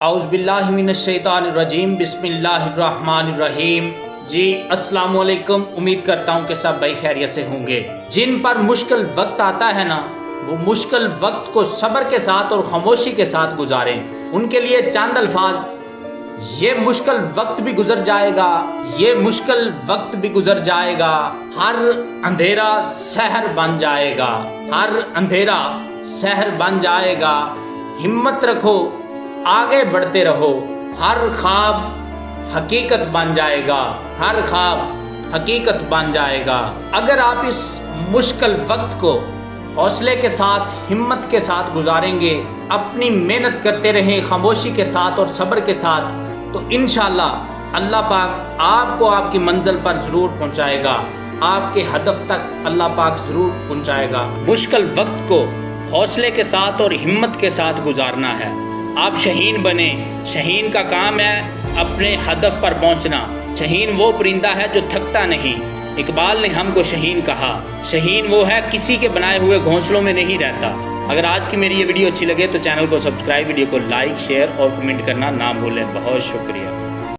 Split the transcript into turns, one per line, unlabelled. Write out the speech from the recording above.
اعوذ باللہ من الشیطان الرجیم بسم اللہ الرحمن الرحیم۔ جی السلام علیکم، امید کرتا ہوں کہ سب بھائی خیریت سے ہوں گے۔ جن پر مشکل وقت آتا ہے نا، وہ مشکل وقت کو صبر کے ساتھ اور خاموشی کے ساتھ گزاریں۔ ان کے لیے چند الفاظ: یہ مشکل وقت بھی گزر جائے گا، یہ مشکل وقت بھی گزر جائے گا، ہر اندھیرا سحر بن جائے گا، ہر اندھیرا سحر بن جائے گا، ہمت رکھو، آگے بڑھتے رہو، ہر خواب حقیقت بن جائے گا، ہر خواب حقیقت بن جائے گا۔ اگر آپ اس مشکل وقت کو حوصلے کے ساتھ، ہمت کے ساتھ گزاریں گے، اپنی محنت کرتے رہیں خاموشی کے ساتھ اور صبر کے ساتھ، تو انشاءاللہ اللہ پاک آپ کو آپ کی منزل پر ضرور پہنچائے گا، آپ کے ہدف تک اللہ پاک ضرور پہنچائے گا۔ مشکل وقت کو حوصلے کے ساتھ اور ہمت کے ساتھ گزارنا ہے۔ آپ شہین بنیں۔ شہین کا کام ہے اپنے ہدف پر پہنچنا۔ شہین وہ پرندہ ہے جو تھکتا نہیں۔ اقبال نے ہم کو شہین کہا۔ شہین وہ ہے کسی کے بنائے ہوئے گھونسلوں میں نہیں رہتا۔ اگر آج کی میری یہ ویڈیو اچھی لگے تو چینل کو سبسکرائب، ویڈیو کو لائک، شیئر اور کمنٹ کرنا نہ بھولیں۔ بہت شکریہ۔